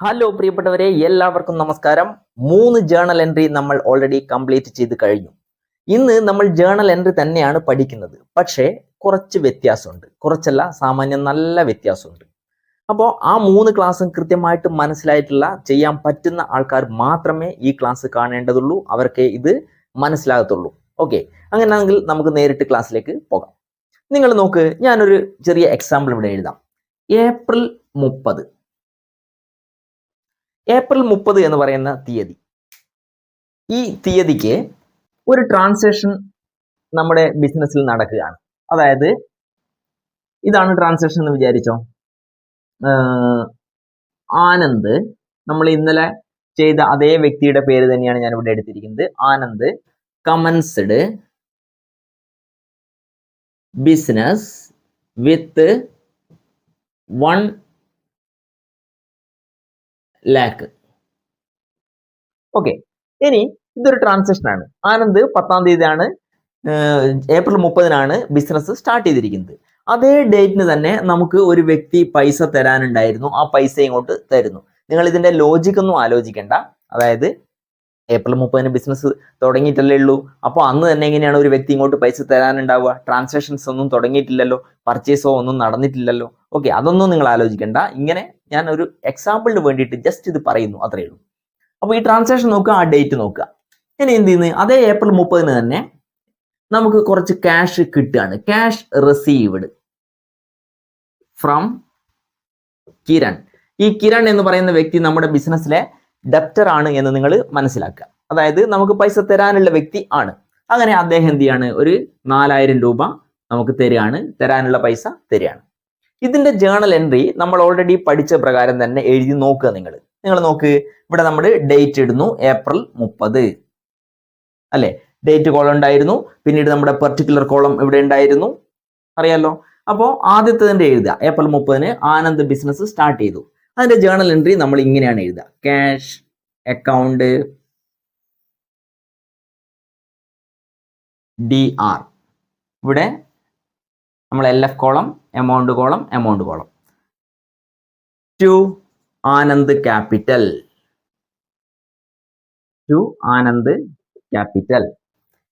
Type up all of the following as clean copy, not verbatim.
Hello പ്രിയപ്പെട്ടവരെ, എല്ലാവർക്കും നമസ്കാരം. 3 ജേണൽ എൻട്രി നമ്മൾ ഓൾറെഡി കംപ്ലീറ്റ് ചെയ്ത് കഴിഞ്ഞു. ഇന്ന് നമ്മൾ ജേണൽ എൻട്രി തന്നെയാണ് പഠിക്കുന്നത്. പക്ഷേ കുറച്ച് വ്യത്യാസമുണ്ട്. കുറച്ചല്ല, സാമാന്യം നല്ല വ്യത്യാസമുണ്ട്. അപ്പോൾ ആ 3 ക്ലാസ്സും കൃത്യമായിട്ട് മനസ്സിലായിട്ടുള്ള ചെയ്യാൻ പറ്റുന്ന ആൾക്കാർ മാത്രമേ ഈ ക്ലാസ് കാണേണ്ടതുള്ളൂ. അവർക്ക് ഇത് മനസ്സിലാകത്തുള്ളൂ. ഓക്കെ, അങ്ങനെയാണെങ്കിൽ നമുക്ക് നേരിട്ട് ക്ലാസ്സിലേക്ക് പോകാം. നിങ്ങൾ നോക്ക്, ഞാനൊരു ചെറിയ എക്സാമ്പിൾ ഇവിടെ എഴുതാം. ഏപ്രിൽ 30 എന്ന് പറയുന്ന തീയതി. ഈ തീയതിക്ക് ഒരു ട്രാൻസാക്ഷൻ നമ്മുടെ ബിസിനസ്സിൽ നടക്കുകയാണ്. അതായത് ഇതാണ് ട്രാൻസാക്ഷൻ എന്ന് വിചാരിച്ചോ. ആനന്ദ്, നമ്മൾ ഇന്നലെ ചെയ്ത അതേ വ്യക്തിയുടെ പേര് തന്നെയാണ് ഞാൻ ഇവിടെ എടുത്തിരിക്കുന്നത്. Anand commenced business with 1 lakh. Okay, ഇനി ഇതൊരു ട്രാൻസാക്ഷൻ ആണ്. ആനന്ദ് 10-ാം തീയതിയാണ്, ഏപ്രിൽ 30-നാണ് ബിസിനസ് സ്റ്റാർട്ട് ചെയ്തിരിക്കുന്നത്. അതേ ഡേറ്റിന് തന്നെ നമുക്ക് ഒരു വ്യക്തി പൈസ തരാനുണ്ടായിരുന്നു. ആ പൈസ ഇങ്ങോട്ട് തരുന്നു. നിങ്ങൾ ഇതിന്റെ ലോജിക് ഒന്നും ആലോചിക്കേണ്ട. അതായത് ഏപ്രിൽ 30-ന് ബിസിനസ് തുടങ്ങിയിട്ടല്ലേ ഉള്ളൂ. അപ്പോൾ അന്ന് തന്നെ എങ്ങനെയാണ് ഒരു വ്യക്തി ഇങ്ങോട്ട് പൈസ തരാനുണ്ടാവുക? ട്രാൻസാക്ഷൻസ് ഒന്നും തുടങ്ങിയിട്ടില്ലല്ലോ, പർച്ചേസോ ഒന്നും നടന്നിട്ടില്ലല്ലോ. ഓക്കെ, അതൊന്നും നിങ്ങൾ ആലോചിക്കേണ്ട. ഇങ്ങനെ ഞാൻ ഒരു എക്സാമ്പിളിന് വേണ്ടിയിട്ട് ജസ്റ്റ് ഇത് പറയുന്നു, അത്രയേ ഉള്ളൂ. അപ്പോൾ ഈ ട്രാൻസാക്ഷൻ നോക്കുക, ആ ഡേറ്റ് നോക്കുക. ഇനി എന്ത് ചെയ്യുന്നത്? അതേ ഏപ്രിൽ 30-ന് തന്നെ നമുക്ക് കുറച്ച് ക്യാഷ് കിട്ടുകയാണ്. Cash received from Kiran. ഈ കിരൺ എന്ന് പറയുന്ന വ്യക്തി നമ്മുടെ ബിസിനസ്സിലെ ഡെപ്റ്റർ ആണ് എന്ന് നിങ്ങൾ മനസ്സിലാക്കുക. അതായത് നമുക്ക് പൈസ തരാനുള്ള വ്യക്തി ആണ്. അങ്ങനെ അദ്ദേഹം എന്ത് ചെയ്യാണ്? ഒരു 4000 രൂപ നമുക്ക് തരാനുള്ള പൈസ തരികയാണ്. ഇതിന്റെ ജേണൽ എൻട്രി നമ്മൾ ഓൾറെഡി പഠിച്ച പ്രകാരം തന്നെ എഴുതി നോക്കുക. നിങ്ങൾ നോക്ക്, ഇവിടെ നമ്മൾ ഡേറ്റ് ഇടുന്നു, ഏപ്രിൽ 30 അല്ലെ. ഡേറ്റ് കോളം ഉണ്ടായിരുന്നു, പിന്നീട് നമ്മുടെ പെർട്ടിക്കുലർ കോളം ഇവിടെ ഉണ്ടായിരുന്നു, അറിയാലോ. അപ്പോൾ ആദ്യത്തെ എഴുതുക, ഏപ്രിൽ 30-ന് ആനന്ദ് ബിസിനസ് സ്റ്റാർട്ട് ചെയ്തു. അതിന്റെ ജേണൽ എൻട്രി നമ്മൾ ഇങ്ങനെയാണ് എഴുതുക. Cash account DR. ഇവിടെ നമ്മൾ LF column, amount column to Anand capital.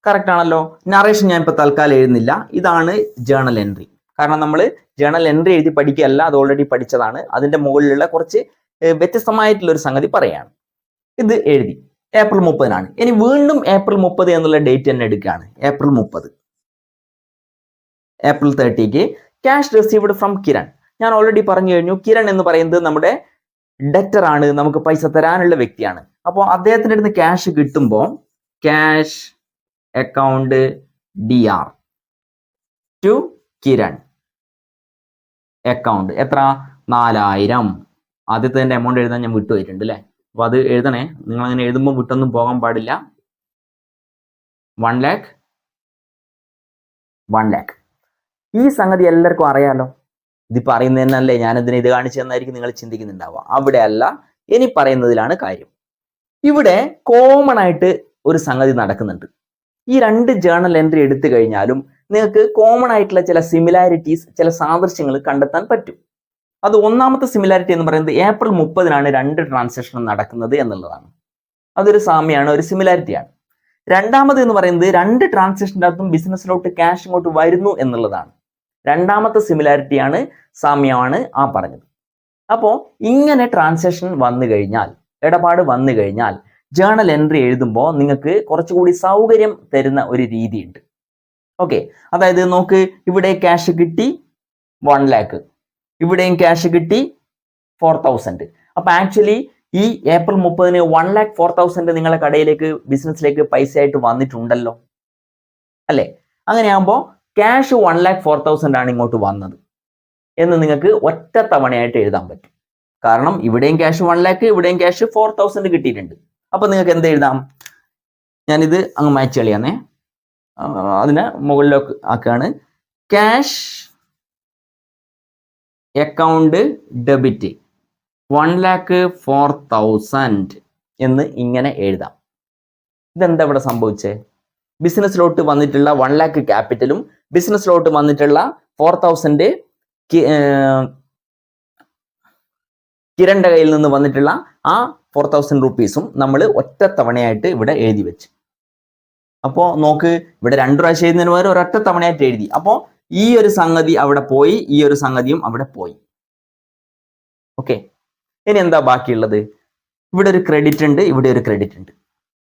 Correct ആണല്ലോ. നറേഷൻ ഞാൻ ഇപ്പോൾ തൽക്കാലം എഴുതുന്നില്ല. ഇതാണ് ജേണൽ എൻട്രി. കാരണം നമ്മൾ ജേണൽ എൻട്രി എഴുതി പഠിക്കുകയല്ല, അത് ഓൾറെഡി പഠിച്ചതാണ്. അതിന്റെ മുകളിലുള്ള കുറച്ച് വ്യത്യസ്തമായിട്ടുള്ള ഒരു സംഗതി പറയാണ്. ഇത് എഴുതി ഏപ്രിൽ 30-നാണ്. ഇനി വീണ്ടും ഏപ്രിൽ 30 എന്നുള്ള ഡേറ്റ് തന്നെ എടുക്കുകയാണ്. ഏപ്രിൽ 30ക്ക് ക്യാഷ് റിസീവ്ഡ് ഫ്രം കിരൺ. ഞാൻ ഓൾറെഡി പറഞ്ഞു കഴിഞ്ഞു, കിരൺ എന്ന് പറയുന്നത് നമ്മുടെ ഡെറ്റർ ആണ്, നമുക്ക് പൈസ തരാനുള്ള വ്യക്തിയാണ്. അപ്പോൾ അദ്ദേഹത്തിന്റെ അടുത്ത് ക്യാഷ് കിട്ടുമ്പോൾ cash account DR to Kiran. Account എത്ര? 4000. ആദ്യത്തെ എമൗണ്ട് എഴുതാൻ ഞാൻ വിട്ടുപോയിട്ടുണ്ട് അല്ലേ. അപ്പൊ അത് എഴുതണേ. നിങ്ങൾ അങ്ങനെ എഴുതുമ്പോൾ വിട്ടൊന്നും പോകാൻ പാടില്ല. 1 lakh. ഈ സംഗതി എല്ലാവർക്കും അറിയാലോ. ഇത് പറയുന്നതന്നല്ലേ ഞാനിതിനെ ഇത് കാണിച്ചു തന്നായിരിക്കും നിങ്ങൾ ചിന്തിക്കുന്നുണ്ടാവുക. അവിടെ അല്ല, ഇനി പറയുന്നതിലാണ് കാര്യം. ഇവിടെ കോമൺ ആയിട്ട് ഒരു സംഗതി നടക്കുന്നുണ്ട്. ഈ 2 ജേണൽ എൻട്രി എടുത്തു കഴിഞ്ഞാലും നിങ്ങൾക്ക് കോമൺ ആയിട്ടുള്ള ചില സിമിലാരിറ്റീസ്, ചില സാദൃശ്യങ്ങൾ കണ്ടെത്താൻ പറ്റും. അത് ഒന്നാമത്തെ സിമിലാരിറ്റി എന്ന് പറയുന്നത് ഏപ്രിൽ 30-നാണ് 2 ട്രാൻസാക്ഷൻ നടക്കുന്നത് എന്നുള്ളതാണ്. അതൊരു സാമ്യമാണ്, ഒരു സിമിലാരിറ്റിയാണ്. രണ്ടാമത് എന്ന് പറയുന്നത് 2 ട്രാൻസാക്ഷൻ്റെ അകത്തും ബിസിനസ്സിലോട്ട് ക്യാഷ് ഇങ്ങോട്ട് വരുന്നു എന്നുള്ളതാണ്. രണ്ടാമത്തെ സിമിലാരിറ്റിയാണ്, സാമ്യമാണ് ആ പറഞ്ഞത്. അപ്പോൾ ഇങ്ങനെ ട്രാൻസാക്ഷൻ വന്നു കഴിഞ്ഞാൽ, ഇടപാട് വന്നു കഴിഞ്ഞാൽ ജേണൽ എൻട്രി എഴുതുമ്പോൾ നിങ്ങൾക്ക് കുറച്ചുകൂടി സൗകര്യം തരുന്ന ഒരു രീതിയുണ്ട്. ഓക്കെ, അതായത് നോക്ക്, ഇവിടെ ക്യാഷ് കിട്ടി 1 lakh, ഇവിടെയും ക്യാഷ് കിട്ടി 4000. അപ്പൊ ആക്ച്വലി ഈ ഏപ്രിൽ 30-ന് 1,04,000 നിങ്ങളെ കടയിലേക്ക്, ബിസിനസ്സിലേക്ക് പൈസ ആയിട്ട് വന്നിട്ടുണ്ടല്ലോ അല്ലെ. അങ്ങനെയാകുമ്പോൾ ക്യാഷ് 1,04,000 ആണ് ഇങ്ങോട്ട് വന്നത് എന്ന് നിങ്ങൾക്ക് ഒറ്റ തവണയായിട്ട് എഴുതാൻ പറ്റും. കാരണം ഇവിടെയും ക്യാഷ് 1 lakh, ഇവിടെയും ക്യാഷ് 4,000 കിട്ടിയിട്ടുണ്ട്. അപ്പൊ നിങ്ങൾക്ക് എന്ത് എഴുതാം? ഞാനിത് അങ്ങ് മാച്ച് കളിയാന്നേ, അതിനെ മുകളിലേക്ക് ആക്കുകയാണ്. ക്യാഷ് അക്കൗണ്ട് ഡെബിറ്റ് 1,04,000 എന്ന് ഇങ്ങനെ എഴുതാം. ഇതെന്താ ഇവിടെ സംഭവിച്ചേ? ബിസിനസ്സിലോട്ട് വന്നിട്ടുള്ള 1 lakh ക്യാപിറ്റലും ബിസിനസ്സിലോട്ട് വന്നിട്ടുള്ള 4,000 കിരണിന്റെ കയ്യിൽ നിന്ന് വന്നിട്ടുള്ള ആ 4000 rupees-ഉം നമ്മൾ ഒറ്റ തവണയായിട്ട് ഇവിടെ എഴുതി വെച്ചു. അപ്പോൾ നോക്ക്, ഇവിടെ 2 പ്രാവശ്യം എഴുതുന്നതിന് പകരം ഒരൊറ്റ തവണയായിട്ട് എഴുതി. അപ്പോൾ ഈ ഒരു സംഗതി അവിടെ പോയി, ഈ ഒരു സംഗതിയും അവിടെ പോയി. ഓക്കെ, ഇനി എന്താ ബാക്കിയുള്ളത്? ഇവിടെ ഒരു ക്രെഡിറ്റ് ഉണ്ട്, ഇവിടെ ഒരു ക്രെഡിറ്റ് ഉണ്ട്.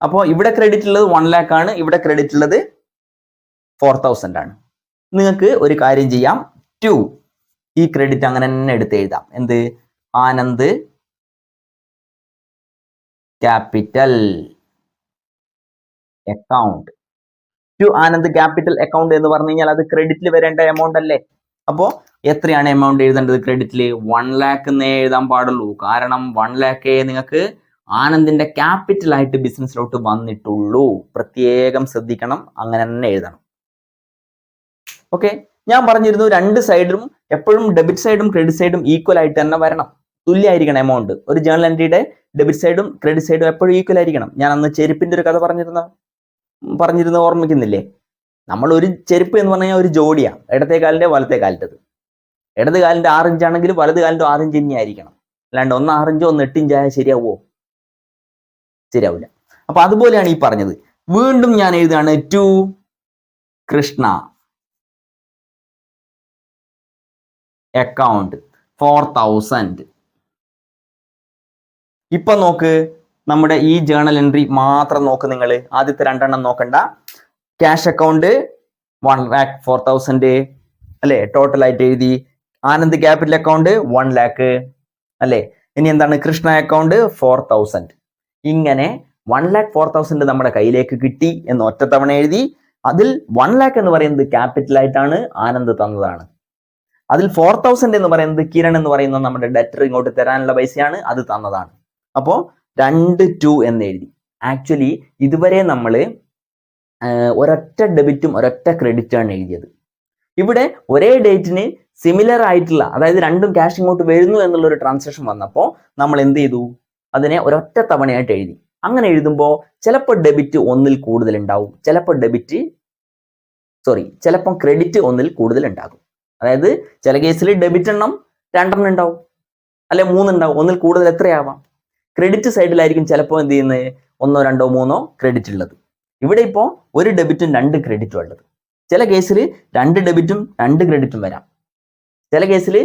അപ്പോൾ ഇവിടെ ക്രെഡിറ്റ് ഉള്ളത് 1 lakh ആണ്, ഇവിടെ ക്രെഡിറ്റ് ഉള്ളത് 4000 ആണ്. നിങ്ങൾക്ക് ഒരു കാര്യം ചെയ്യാം, 2 ഈ ക്രെഡിറ്റ് അങ്ങനെ തന്നെ എടുത്ത് എഴുതാം. എന്ത്? Anand capital account. To Anand capital account എന്ന് പറഞ്ഞു കഴിഞ്ഞാൽ അത് ക്രെഡിറ്റിൽ വരേണ്ട എമൗണ്ട് അല്ലേ? അപ്പോ എത്രയാണ് എമൗണ്ട് എഴുതേണ്ടത് ക്രെഡിറ്റിൽ? 1 lakh എന്നേ എഴുതാൻ പാടുള്ളൂ. കാരണം 1 lakh നിങ്ങൾക്ക് ആനന്ദിന്റെ ക്യാപിറ്റൽ ആയിട്ട് ബിസിനസ്സിലോട്ട് വന്നിട്ടുള്ളൂ. പ്രത്യേകം ശ്രദ്ധിക്കണം, അങ്ങനെ തന്നെ എഴുതണം. ഓക്കെ, ഞാൻ പറഞ്ഞിരുന്നു 2 സൈഡും എപ്പോഴും ഡെബിറ്റ് സൈഡും ക്രെഡിറ്റ് സൈഡും ഈക്വൽ ആയിട്ട് തന്നെ വരണം, തുല്യമായിരിക്കണം എമൗണ്ട്. ഒരു ജേണൽ എൻട്രിയുടെ ഡെബിറ്റ് സൈഡും ക്രെഡിറ്റ് സൈഡും എപ്പോഴും ഈക്വൽ ആയിരിക്കണം. ഞാൻ അന്ന് ചെരുപ്പിന്റെ ഒരു കഥ പറഞ്ഞിരുന്ന ഓർമ്മിക്കുന്നില്ലേ? നമ്മൾ ഒരു ചെരുപ്പ് എന്ന് പറഞ്ഞു കഴിഞ്ഞാൽ ഒരു ജോഡിയാണ്, ഇടത്തെ കാലിന്റെ വലത്തെ കാലിൻ്റെത്. ഇടത് കാലിന്റെ 6 ഇഞ്ച് ആണെങ്കിൽ വലത് കാലിന്റെ 6 ഇഞ്ച് തന്നെ ആയിരിക്കണം. അല്ലാണ്ട് 1 6 ഇഞ്ചോ 1 8 ഇഞ്ചായ ശരിയാവോ? ശരിയാവില്ല. അപ്പൊ അതുപോലെയാണ് ഈ പറഞ്ഞത്. വീണ്ടും ഞാൻ എഴുതുകയാണ്, ടു കൃഷ്ണ അക്കൗണ്ട് 4000. ഇപ്പൊ നോക്ക്, നമ്മുടെ ഈ ജേണൽ എൻട്രി മാത്രം നോക്ക് നിങ്ങൾ. ആദ്യത്തെ 2 എണ്ണം നോക്കണ്ട. ക്യാഷ് അക്കൗണ്ട് 1,04,000 അല്ലെ, ടോട്ടൽ ആയിട്ട് എഴുതി. ആനന്ദ് ക്യാപിറ്റൽ അക്കൗണ്ട് 1 lakh അല്ലെ. ഇനി എന്താണ്? കൃഷ്ണ അക്കൗണ്ട് 4000. ഇങ്ങനെ 1,04,000 നമ്മുടെ കയ്യിലേക്ക് കിട്ടി എന്ന് ഒറ്റത്തവണ എഴുതി. അതിൽ 1 lakh എന്ന് പറയുന്നത് ക്യാപിറ്റൽ ആയിട്ടാണ് ആനന്ദ് തന്നതാണ്. അതിൽ 4000 എന്ന് പറയുന്നത് കിരൺ എന്ന് പറയുന്ന നമ്മുടെ ഡെറ്റർ ഇങ്ങോട്ട് തരാനുള്ള പൈസയാണ്, അത് തന്നതാണ്. അപ്പോ 2 എന്ന് എഴുതി. ആക്ച്വലി ഇതുവരെ നമ്മൾ ഒരൊറ്റ ഡെബിറ്റും ഒരൊറ്റ ക്രെഡിറ്റാണ് എഴുതിയത്. ഇവിടെ ഒരേ ഡേറ്റിന് സിമിലർ ആയിട്ടുള്ള, അതായത് രണ്ടും ക്യാഷ് ഇങ്ങോട്ട് വരുന്നു എന്നുള്ള ഒരു ട്രാൻസാക്ഷൻ വന്നപ്പോൾ നമ്മൾ എന്ത് ചെയ്തു? അതിനെ ഒരൊറ്റ തവണയായിട്ട് എഴുതി. അങ്ങനെ എഴുതുമ്പോൾ ചിലപ്പോൾ ഡെബിറ്റ് 1-ൽ കൂടുതൽ ഉണ്ടാവും, ചിലപ്പോൾ ക്രെഡിറ്റ് 1-ൽ കൂടുതൽ ഉണ്ടാകും. അതായത് ചില കേസിൽ ഡെബിറ്റ് എണ്ണം 2 ഉണ്ടാവും, അല്ലെ 3 ഉണ്ടാവും, 1-ൽ കൂടുതൽ എത്രയാവാം. ക്രെഡിറ്റ് സൈഡിലായിരിക്കും ചിലപ്പോൾ എന്ത് ചെയ്യുന്നത് 1 2 3 ക്രെഡിറ്റ് ഉള്ളത്. ഇവിടെ ഇപ്പോൾ ഒരു ഡെബിറ്റും 2 ക്രെഡിറ്റും ഉള്ളത്. ചില കേസിൽ 2 ഡെബിറ്റും 2 ക്രെഡിറ്റും വരാം. ചില കേസിൽ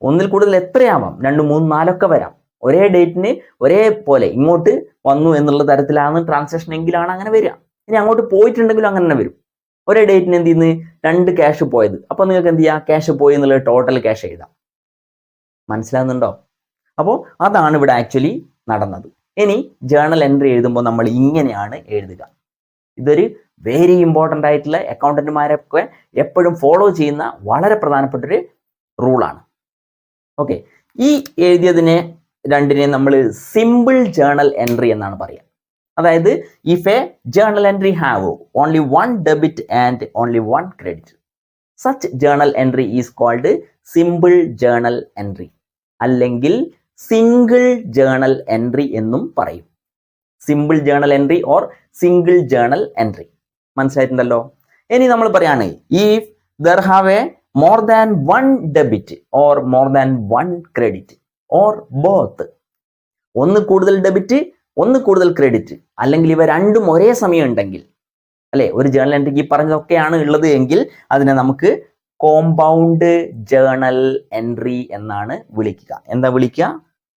1-ൽ കൂടുതൽ എത്രയാവാം, 2 3 4 ഒക്കെ വരാം. ഒരേ ഡേറ്റിന് ഒരേപോലെ ഇങ്ങോട്ട് വന്നു എന്നുള്ള തരത്തിലാണ് ട്രാൻസാക്ഷൻ എങ്കിലാണ് അങ്ങനെ വരിക. ഇനി അങ്ങോട്ട് പോയിട്ടുണ്ടെങ്കിലും അങ്ങനെ തന്നെ വരും. ഒരേ ഡേറ്റിന് എന്ത് ചെയ്യുന്നത് 2 ക്യാഷ് പോയത്. അപ്പൊ നിങ്ങൾക്ക് എന്ത് ചെയ്യാം? ക്യാഷ് പോയി എന്നുള്ള ടോട്ടൽ ക്യാഷ് എഴുതാം. മനസ്സിലാകുന്നുണ്ടോ? അപ്പോൾ അതാണ് ഇവിടെ ആക്ച്വലി നടന്നത്. ഇനി ജേണൽ എൻട്രി എഴുതുമ്പോൾ നമ്മൾ ഇങ്ങനെയാണ് എഴുതുക. ഇതൊരു വെരി ഇമ്പോർട്ടൻ്റ് ആയിട്ടുള്ള അക്കൗണ്ടന്റുമാരൊക്കെ എപ്പോഴും ഫോളോ ചെയ്യുന്ന വളരെ പ്രധാനപ്പെട്ട ഒരു റൂളാണ്. ഓക്കെ, ഈ എഴുതിയതിനെ രണ്ടിനെ നമ്മൾ സിമ്പിൾ ജേണൽ എൻട്രി എന്നാണ് പറയുക. അതായത് if a journal entry have only 1 debit and only 1 credit, such journal entry is called simple journal entry, അല്ലെങ്കിൽ സിംഗിൾ ജേണൽ എൻട്രി എന്നും പറയും. Simple journal entry or single journal entry. മനസ്സിലായിട്ടുണ്ടല്ലോ? ഇനി നമ്മൾ പറയാണ്, if there have a more than 1 debit or more than 1 credit or both, 1 കൂടുതൽ debit 1 കൂടുതൽ credit, അല്ലെങ്കിൽ ഇവ രണ്ടും ഒരേ സമയം ഉണ്ടെങ്കിൽ, അല്ലെ, ഒരു ജേണൽ എൻട്രിക്ക് പറഞ്ഞതൊക്കെയാണ് ഉള്ളത് എങ്കിൽ അതിനെ നമുക്ക് കോമ്പൗണ്ട് ജേണൽ എൻട്രി എന്നാണ് വിളിക്കുക. എന്താ വിളിക്കുക?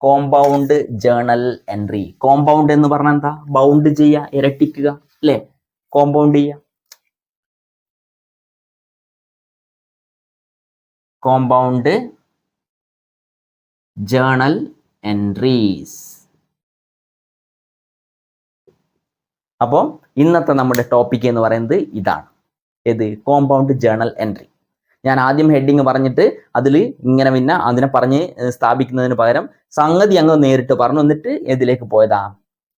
Compound journal entry. കോമ്പൗണ്ട് എന്ന് പറഞ്ഞാൽ എന്താ? ബൗണ്ട് ചെയ്യുക, ഇരട്ടിക്കുക, അല്ലെ, കോമ്പൗണ്ട് ചെയ്യുക. Compound journal entries. അപ്പോൾ ഇന്നത്തെ നമ്മുടെ ടോപ്പിക് എന്ന് പറയുന്നത് ഇതാണ്. ഏത്? Compound journal entry. ഞാൻ ആദ്യം ഹെഡിങ് പറഞ്ഞിട്ട് അതിൽ ഇങ്ങനെ പിന്നെ അതിനെ പറഞ്ഞ് സ്ഥാപിക്കുന്നതിന് പകരം സംഗതി അങ്ങ് നേരിട്ട് പറഞ്ഞു, എന്നിട്ട് ഇതിലേക്ക് പോയതാ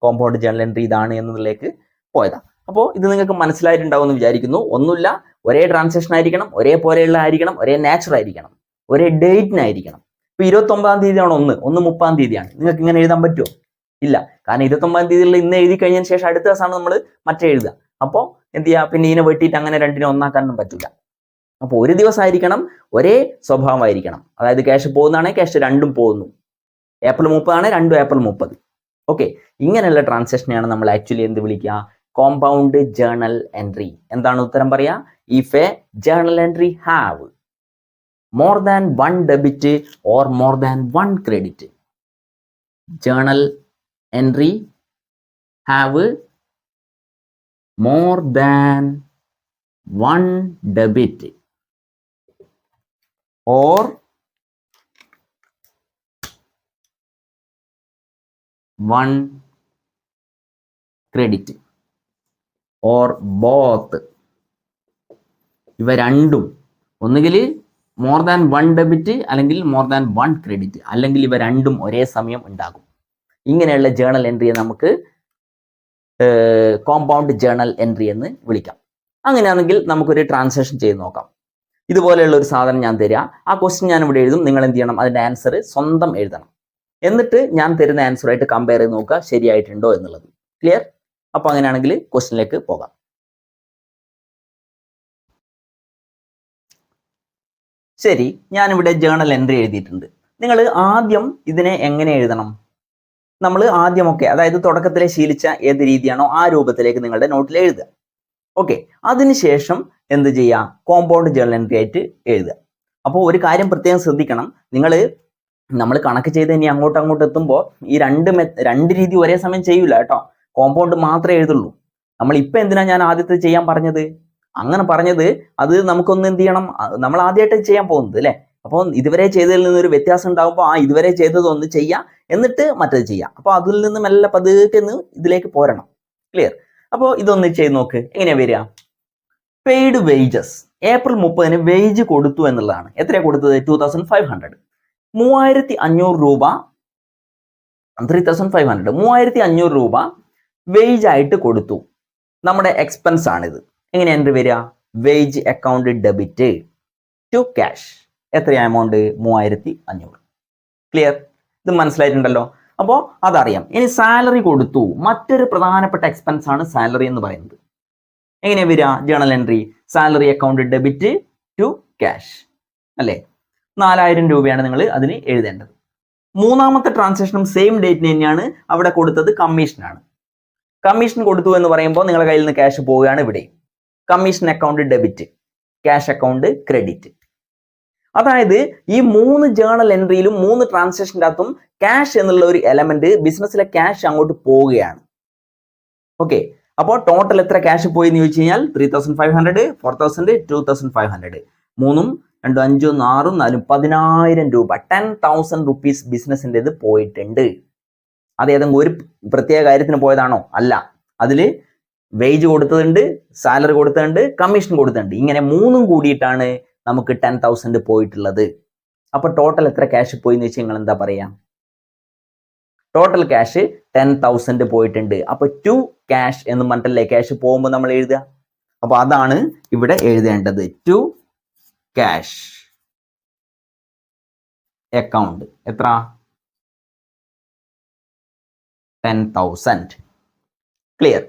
കോമ്പൗണ്ട് ജേണൽ എൻട്രി ഇതാണ് എന്നതിലേക്ക് പോയതാ. അപ്പോൾ ഇത് നിങ്ങൾക്ക് മനസ്സിലായിട്ടുണ്ടാവും എന്ന് വിചാരിക്കുന്നു. ഒന്നുമില്ല, ഒരേ ട്രാൻസാക്ഷൻ ആയിരിക്കണം, ഒരേപോലെയുള്ള ആയിരിക്കണം, ഒരേ നാച്ചുറൽ ആയിരിക്കണം, ഒരേ ഡേറ്റിനായിരിക്കണം. ഇപ്പൊ 29-ാം തീയതിയാണ് ഒന്ന് 30-ാം തീയതിയാണ്. നിങ്ങൾക്ക് ഇങ്ങനെ എഴുതാൻ പറ്റുമോ? ഇല്ല. കാരണം 29-ാം തീയതിയിൽ ഇന്ന് എഴുതി കഴിഞ്ഞതിന് ശേഷം അടുത്ത ദിവസമാണ് നമ്മൾ മറ്റേ എഴുതുക. അപ്പോൾ എന്ത് ചെയ്യുക? പിന്നെ ഇതിനെ വെട്ടിയിട്ട് അങ്ങനെ രണ്ടിനെ ഒന്നാക്കാനൊന്നും പറ്റില്ല. അപ്പോൾ ഒരു ദിവസമായിരിക്കണം, ഒരേ സ്വഭാവമായിരിക്കണം. അതായത് ക്യാഷ് പോകുന്നതാണെങ്കിൽ ക്യാഷ് രണ്ടും പോകുന്നു. ഏപ്രിൽ 30 രണ്ടും ഏപ്രിൽ 30. ഓക്കെ, ഇങ്ങനെയുള്ള ട്രാൻസാക്ഷനെയാണ് നമ്മൾ ആക്ച്വലി എന്ത് വിളിക്കുക? Compound journal entry. എന്താണ് ഉത്തരം പറയാ? If A journal entry have more than one debit or more than one credit. Journal entry have more than one debit or one credit or both. ഇവ രണ്ടും ഒന്നുകിൽ മോർ ദാൻ വൺ ഡെബിറ്റ് അല്ലെങ്കിൽ more than one credit, അല്ലെങ്കിൽ ഇവ രണ്ടും ഒരേ സമയം ഉണ്ടാകും. ഇങ്ങനെയുള്ള ജേർണൽ എൻട്രിയെ നമുക്ക് കോമ്പൗണ്ട് ജേർണൽ എൻട്രി എന്ന് വിളിക്കാം. അങ്ങനെയാണെങ്കിൽ നമുക്കൊരു ട്രാൻസാക്ഷൻ ചെയ്ത് നോക്കാം. ഇതുപോലെയുള്ള ഒരു സാധനം ഞാൻ തരിക, ആ ക്വസ്റ്റ്യൻ ഞാൻ ഇവിടെ എഴുതും, നിങ്ങൾ എന്ത് ചെയ്യണം? അതിൻ്റെ ആൻസർ സ്വന്തം എഴുതണം. എന്നിട്ട് ഞാൻ തരുന്ന ആൻസറുമായിട്ട് കമ്പയർ ചെയ്ത് നോക്കുക ശരിയായിട്ടുണ്ടോ എന്നുള്ളത്. ക്ലിയർ? അപ്പോൾ അങ്ങനെയാണെങ്കിൽ ക്വസ്റ്റ്യനിലേക്ക് പോകാം. ശരി, ഞാനിവിടെ ജേർണൽ എൻട്രി എഴുതിയിട്ടുണ്ട്. നിങ്ങൾ ആദ്യം ഇതിനെ എങ്ങനെ എഴുതണം? നമ്മൾ ആദ്യമൊക്കെ, അതായത് തുടക്കത്തിലെ ശീലിച്ച ഏത് രീതിയാണോ ആ രൂപത്തിലേക്ക് നിങ്ങളുടെ നോട്ടിൽ എഴുതുക. ഓക്കെ, അതിനുശേഷം എന്ത് ചെയ്യുക? കോമ്പൗണ്ട് ജേർണൽ എൻട്രി ആയിട്ട് എഴുതുക. അപ്പോൾ ഒരു കാര്യം പ്രത്യേകം ശ്രദ്ധിക്കണം, നമ്മൾ കണക്ക് ചെയ്ത് ഇനി അങ്ങോട്ട് എത്തുമ്പോൾ ഈ രണ്ട് രീതി ഒരേ സമയം ചെയ്യൂല കേട്ടോ. കോമ്പൗണ്ട് മാത്രമേ എഴുതുള്ളൂ. നമ്മൾ ഇപ്പം എന്തിനാ ഞാൻ ആദ്യത്തെ ചെയ്യാൻ പറഞ്ഞത്? അങ്ങനെ പറഞ്ഞത് അത് നമുക്കൊന്ന് എന്ത് ചെയ്യണം, നമ്മൾ ആദ്യമായിട്ട് ചെയ്യാൻ പോകുന്നത് അല്ലേ. അപ്പോൾ ഇതുവരെ ചെയ്തതിൽ നിന്നൊരു വ്യത്യാസം ഉണ്ടാകുമ്പോൾ ഇതുവരെ ചെയ്തത് ഒന്ന് ചെയ്യാം, എന്നിട്ട് മറ്റത് ചെയ്യാം. അപ്പോൾ അതിൽ നിന്ന് മെല്ലെ പതുക്കെ ഇതിലേക്ക് പോരണം. ക്ലിയർ? അപ്പോൾ ഇതൊന്ന് ചെയ്ത് നോക്ക്. എങ്ങനെയാ വരിക? പെയ്ഡ് വേജസ്, ഏപ്രിൽ 30 വേജ് കൊടുത്തു എന്നുള്ളതാണ്. എത്രയാണ് കൊടുത്തത്? 2500. 3500 രൂപ, 3500, 3500 രൂപ വേജ് ആയിട്ട് കൊടുത്തു. നമ്മുടെ എക്സ്പെൻസ് ആണിത്. എങ്ങനെ എൻട്രി വരിക? Wage account debit to cash. എത്രയാ എമൗണ്ട്? 3500. ക്ലിയർ? ഇത് മനസ്സിലായിട്ടുണ്ടല്ലോ. അപ്പോൾ അതറിയാം. ഇനി സാലറി കൊടുത്തു. മറ്റൊരു പ്രധാനപ്പെട്ട എക്സ്പെൻസ് ആണ് സാലറി എന്ന് പറയുന്നത്. എങ്ങനെയാ വരിക journal entry? Salary account debit to cash അല്ലേ? 4000 രൂപയാണ് നിങ്ങൾ അതിന് എഴുതേണ്ടത്. മൂന്നാമത്തെ ട്രാൻസാക്ഷനും സെയിം ഡേറ്റിന് തന്നെയാണ്. അവിടെ കൊടുത്തത് കമ്മീഷനാണ്. കമ്മീഷൻ കൊടുത്തു എന്ന് പറയുമ്പോൾ നിങ്ങളുടെ കയ്യിൽ നിന്ന് ക്യാഷ് പോവുകയാണ് ഇവിടെ. Commission account debit, cash account credit. അതായത് ഈ 3 ജേർണൽ എൻട്രിയിലും 3 ട്രാൻസാക്ഷൻ്റെ അകത്തും ക്യാഷ് എന്നുള്ള ഒരു എലമെന്റ്, ബിസിനസ്സിലെ ക്യാഷ് അങ്ങോട്ട് പോവുകയാണ്. ഓക്കെ, അപ്പോൾ ടോട്ടൽ എത്ര ക്യാഷ് പോയി എന്ന് ചോദിച്ചു കഴിഞ്ഞാൽ 3500, 4000, 2500. 3ഉം 2, 5, 6, 4, 10000 രൂപ, 10,000 റുപ്പീസ് ബിസിനസ്സിൻ്റെത് പോയിട്ടുണ്ട്. അത് ഏതെങ്കിലും ഒരു പ്രത്യേക കാര്യത്തിന് പോയതാണോ? അല്ല. അതിൽ വേജ് കൊടുത്തതുണ്ട്, സാലറി കൊടുത്തതുണ്ട്, കമ്മീഷൻ കൊടുത്തിട്ടുണ്ട്. ഇങ്ങനെ 3ഉം കൂടിയിട്ടാണ് നമുക്ക് 10,000 പോയിട്ടുള്ളത്. അപ്പൊ ടോട്ടൽ എത്ര ക്യാഷ് പോയി എന്ന് വെച്ചാൽ നിങ്ങൾ എന്താ പറയാ? ടോട്ടൽ ക്യാഷ് 10,000 പോയിട്ടുണ്ട്. അപ്പൊ ടു ക്യാഷ് എന്ന് പറഞ്ഞിട്ടല്ലേ ക്യാഷ് പോകുമ്പോൾ നമ്മൾ എഴുതുക. അപ്പൊ അതാണ് ഇവിടെ എഴുതേണ്ടത്. ടു ക്യാഷ് അക്കൗണ്ട് എത്ര? 10,000. ക്ലിയർ?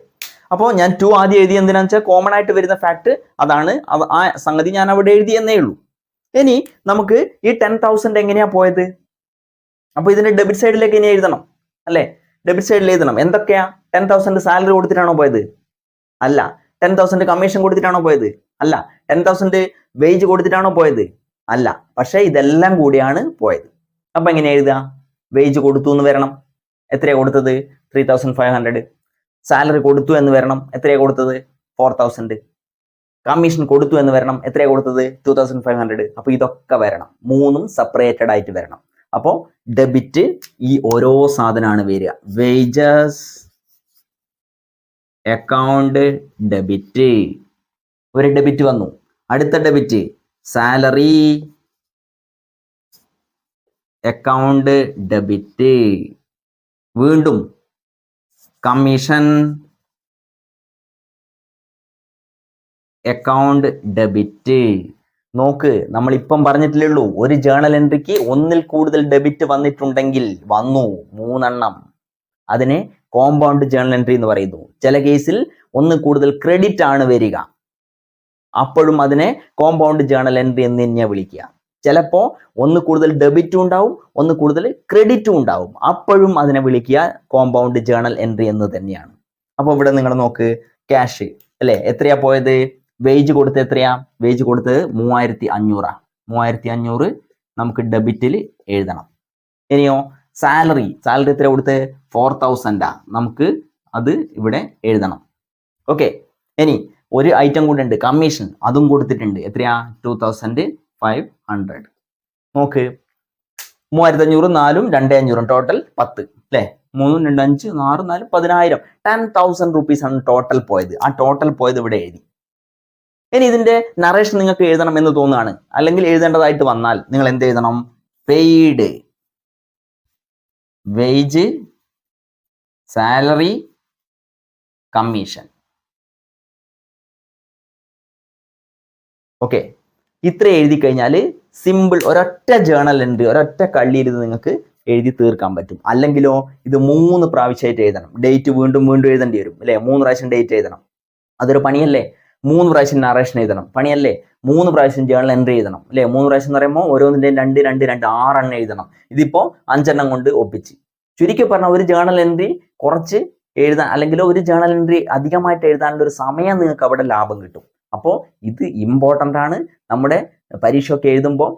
അപ്പോൾ ഞാൻ 2 ആദ്യം എഴുതി എന്തിനാന്ന് വെച്ചാൽ കോമൺ ആയിട്ട് വരുന്ന ഫാക്ട് അതാണ്. ആ സംഗതി ഞാൻ അവിടെ എഴുതി എന്നേ ഉള്ളൂ. ഇനി നമുക്ക് ഈ 10,000 എങ്ങനെയാ പോയത്? അപ്പൊ ഇതിന്റെ ഡെബിറ്റ് സൈഡിലേക്ക് ഇനി എഴുതണം അല്ലേ? ഡെബിറ്റ് സൈഡിൽ എഴുതണം. എന്തൊക്കെയാ? 10,000 സാലറി കൊടുത്തിട്ടാണോ പോയത്? അല്ല. 10,000 കമ്മീഷൻ കൊടുത്തിട്ടാണോ പോയത്? അല്ല. 10,000 വേജ് കൊടുത്തിട്ടാണോ പോയത്? അല്ല. പക്ഷെ ഇതെല്ലാം കൂടിയാണ് പോയത്. അപ്പൊ എങ്ങനെ എഴുതുക? വേജ് കൊടുത്തു എന്ന് വരണം. എത്രയാ കൊടുത്തത്? 3500. സാലറി കൊടുത്തു എന്ന് വരണം. എത്രയാ കൊടുത്തത്? 4000. കമ്മീഷൻ കൊടുത്തു എന്ന് വരണം. എത്രയാ കൊടുത്തത്? 2500. അപ്പൊ ഇതൊക്കെ വരണം. 3ഉം സെപ്പറേറ്റഡ് ആയിട്ട് വരണം. അപ്പോൾ ഡെബിറ്റ് ഈ ഓരോ സാധനമാണ് വരിക. വേജസ് അക്കൗണ്ട് ഡെബിറ്റ്, ഒരു ഡെബിറ്റ് വന്നു. അടുത്ത ഡെബിറ്റ് സാലറി അക്കൗണ്ട് ഡെബിറ്റ്, വീണ്ടും കമ്മീഷൻ അക്കൗണ്ട് ഡെബിറ്റ്. നോക്ക്, നമ്മൾ ഇപ്പം പറഞ്ഞിട്ടില്ലേ ഉള്ളൂ, ഒരു ജേർണൽ എൻട്രിക്ക് ഒന്നിൽ കൂടുതൽ ഡെബിറ്റ് വന്നിട്ടുണ്ടെങ്കിൽ, വന്നു 3 എണ്ണം, അതിനെ കോമ്പൗണ്ട് ജേർണൽ എൻട്രി എന്ന് പറയുന്നു. ചില കേസിൽ ഒന്ന് കൂടുതൽ ക്രെഡിറ്റ് ആണ് വരിക, അപ്പോഴും അതിനെ കോമ്പൗണ്ട് ജേർണൽ എൻട്രി എന്ന് തന്നെയാണ് വിളിക്കുക. ചിലപ്പോൾ ഒന്ന് കൂടുതൽ ഡെബിറ്റും ഉണ്ടാവും, ഒന്ന് കൂടുതൽ ക്രെഡിറ്റും ഉണ്ടാവും. അപ്പോഴും അതിനെ വിളിക്കുക കോമ്പൗണ്ട് ജേണൽ എൻട്രി എന്ന് തന്നെയാണ്. അപ്പോൾ ഇവിടെ നിങ്ങൾ നോക്ക്, ക്യാഷ് അല്ലേ, എത്രയാ പോയത്? വേജ് കൊടുത്ത് എത്രയാ? വേജ് കൊടുത്ത് 3500. 3500 നമുക്ക് ഡെബിറ്റിൽ എഴുതണം. ഇനിയോ സാലറി എത്ര കൊടുത്ത്? 4000. നമുക്ക് അത് ഇവിടെ എഴുതണം. ഓക്കെ. ഇനി ഒരു ഐറ്റം കൂടെ ഉണ്ട്, കമ്മീഷൻ, അതും കൊടുത്തിട്ടുണ്ട്. എത്രയാ? 2500. നോക്ക്, 3500 4 2500 ടോട്ടൽ 10 അല്ലേ? 3 2 5 6 4 10,000 10,000 റുപ്പീസ് ആണ് ടോട്ടൽ പോയത്. ആ ടോട്ടൽ പോയത് ഇവിടെ എഴുതി. ഇനി ഇതിന്റെ നറേഷൻ നിങ്ങൾക്ക് എഴുതണം എന്ന് തോന്നുകയാണ്, അല്ലെങ്കിൽ എഴുതേണ്ടതായിട്ട് വന്നാൽ നിങ്ങൾ എന്ത് എഴുതണം? Paid, wage, salary, commission. Okay, ഇത്ര എഴുതി കഴിഞ്ഞാൽ സിമ്പിൾ ഒരൊറ്റ ജേണൽ എൻട്രി, ഒരൊറ്റ കള്ളിയിൽ ഇത് നിങ്ങൾക്ക് എഴുതി തീർക്കാൻ പറ്റും. അല്ലെങ്കിലോ ഇത് 3 പ്രാവശ്യമായിട്ട് എഴുതണം. ഡേറ്റ് വീണ്ടും വീണ്ടും എഴുതേണ്ടി വരും അല്ലേ? 3 പ്രാവശ്യം ഡേറ്റ് എഴുതണം. അതൊരു പണിയല്ലേ? 3 പ്രാവശ്യം നറേഷൻ എഴുതണം, പണിയല്ലേ? 3 പ്രാവശ്യം ജേണൽ എൻട്രി എഴുതണം അല്ലേ? 3 പ്രാവശ്യം എന്ന് പറയുമ്പോൾ ഓരോന്നിന്റെയും 2 2 2 6 എണ്ണം എഴുതണം. ഇതിപ്പോ 5 എണ്ണം കൊണ്ട് ഒപ്പിച്ച്. ചുരുക്കി പറഞ്ഞാൽ ഒരു ജേണൽ എൻട്രി കുറച്ച് എഴുതാൻ, അല്ലെങ്കിൽ ഒരു ജേണൽ എൻട്രി അധികമായിട്ട് എഴുതാനുള്ള ഒരു സമയം നിങ്ങൾക്ക് അവിടെ ലാഭം കിട്ടും. അപ്പോൾ ഇത് ഇമ്പോർട്ടൻ്റ് ആണ്. നമ്മുടെ പരീക്ഷയൊക്കെ എഴുതുമ്പോൾ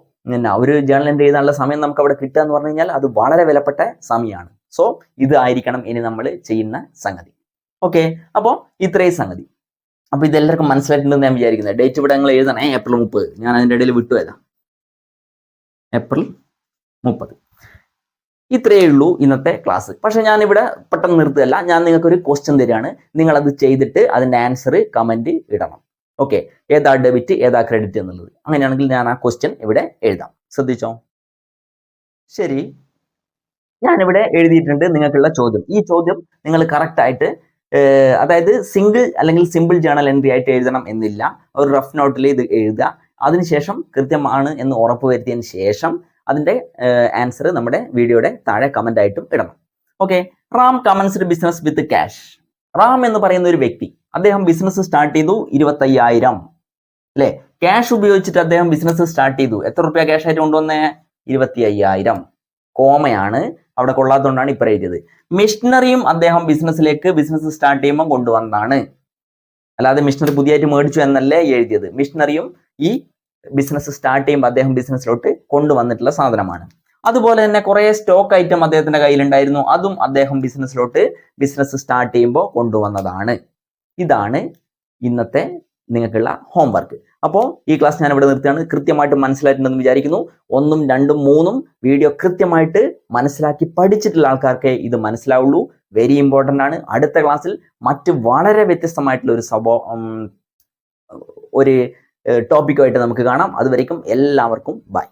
ഒരു ജേണൽ എൻട്രി എഴുതാനുള്ള സമയം നമുക്ക് അവിടെ കിട്ടുക എന്ന് പറഞ്ഞു കഴിഞ്ഞാൽ അത് വളരെ വിലപ്പെട്ട സമയമാണ്. സോ ഇത് ആയിരിക്കണം ഇനി നമ്മൾ ചെയ്യുന്ന സംഗതി. ഓക്കെ, അപ്പോൾ ഇത്രയും സംഗതി. അപ്പൊ ഇതെല്ലാവർക്കും മനസ്സിലായിട്ടുണ്ടെന്ന് ഞാൻ വിചാരിക്കുന്നത്. ഡേറ്റ് ഇവിടെ നിങ്ങൾ എഴുതണേ, ഏപ്രിൽ 30. ഞാൻ അതിൻ്റെ ഇടയിൽ വിട്ടുപോയതാ, ഏപ്രിൽ 30. ഇത്രയേ ഉള്ളൂ ഇന്നത്തെ ക്ലാസ്. പക്ഷെ ഞാൻ ഇവിടെ പെട്ടെന്ന് നിർത്തുകയല്ല, ഞാൻ നിങ്ങൾക്ക് ഒരു ക്വസ്റ്റ്യൻ തരികയാണ്. നിങ്ങൾ അത് ചെയ്തിട്ട് അതിന്റെ ആൻസർ കമന്റ് ഇടണം. ഓക്കെ, ഏതാ ഡെബിറ്റ് ഏതാ ക്രെഡിറ്റ് എന്നുള്ളത്. അങ്ങനെയാണെങ്കിൽ ഞാൻ ആ ക്വസ്റ്റ്യൻ ഇവിടെ എഴുതാം. ശ്രദ്ധിച്ചോ? ശരി, ഞാനിവിടെ എഴുതിയിട്ടുണ്ട് നിങ്ങൾക്കുള്ള ചോദ്യം. ഈ ചോദ്യം നിങ്ങൾ കറക്റ്റ് ആയിട്ട്, അതായത് സിംഗിൾ അല്ലെങ്കിൽ സിമ്പിൾ ജേണൽ എൻട്രി ആയിട്ട് എഴുതണം എന്നില്ല. ഒരു റഫ് നോട്ടിൽ ഇത് എഴുതുക. അതിനുശേഷം കൃത്യമാണ് എന്ന് ഉറപ്പുവരുത്തിയതിന് ശേഷം അതിന്റെ ആൻസർ നമ്മുടെ വീഡിയോയുടെ താഴെ കമന്റ് ആയിട്ടും ഇടണം. Okay, Ram commenced business with cash. Ram എന്ന് പറയുന്ന ഒരു വ്യക്തി, അദ്ദേഹം ബിസിനസ് സ്റ്റാർട്ട് ചെയ്തു 25,000 അല്ലെ? ക്യാഷ് ഉപയോഗിച്ചിട്ട് അദ്ദേഹം ബിസിനസ് സ്റ്റാർട്ട് ചെയ്തു. എത്ര റുപ്യ ക്യാഷ് ആയിട്ട് കൊണ്ടുവന്നേ? 25,000. കോമയാണ് അവിടെ കൊള്ളാത്തതുകൊണ്ടാണ് ഇപ്പം എഴുതിയത്. മിഷനറിയും അദ്ദേഹം ബിസിനസ് സ്റ്റാർട്ട് ചെയ്യുമ്പോൾ കൊണ്ടുവന്നതാണ്, അല്ലാതെ മിഷനറി പുതിയതായിട്ട് മേടിച്ചു എന്നല്ലേ എഴുതിയത്. മിഷനറിയും ഈ ബിസിനസ് സ്റ്റാർട്ട് ചെയ്യുമ്പോൾ അദ്ദേഹം ബിസിനസ്സിലോട്ട് കൊണ്ടുവന്നിട്ടുള്ള സാധനമാണ്. അതുപോലെ തന്നെ കുറെ സ്റ്റോക്ക് ഐറ്റം അദ്ദേഹത്തിന്റെ കയ്യിലുണ്ടായിരുന്നു, അതും അദ്ദേഹം ബിസിനസ് സ്റ്റാർട്ട് ചെയ്യുമ്പോൾ കൊണ്ടുവന്നതാണ്. ഇതാണ് ഇന്നത്തെ നിങ്ങൾക്കുള്ള ഹോംവർക്ക്. അപ്പോൾ ഈ ക്ലാസ് ഞാൻ ഇവിടെ നിർത്തുകയാണ്. കൃത്യമായിട്ട് മനസ്സിലായിട്ടുണ്ടെന്ന് വിചാരിക്കുന്നു. 1ഉം 2ഉം 3ഉം വീഡിയോ കൃത്യമായിട്ട് മനസ്സിലാക്കി പഠിച്ചിട്ടുള്ള ആൾക്കാർക്ക് ഇത് മനസ്സിലാവുള്ളൂ. വെരി ഇമ്പോർട്ടൻ്റ് ആണ്. അടുത്ത ക്ലാസ്സിൽ മറ്റ് വളരെ വ്യത്യസ്തമായിട്ടുള്ള ഒരു ടോപ്പിക്കുമായിട്ട് നമുക്ക് കാണാം. അതുവരേക്കും എല്ലാവർക്കും ബൈ.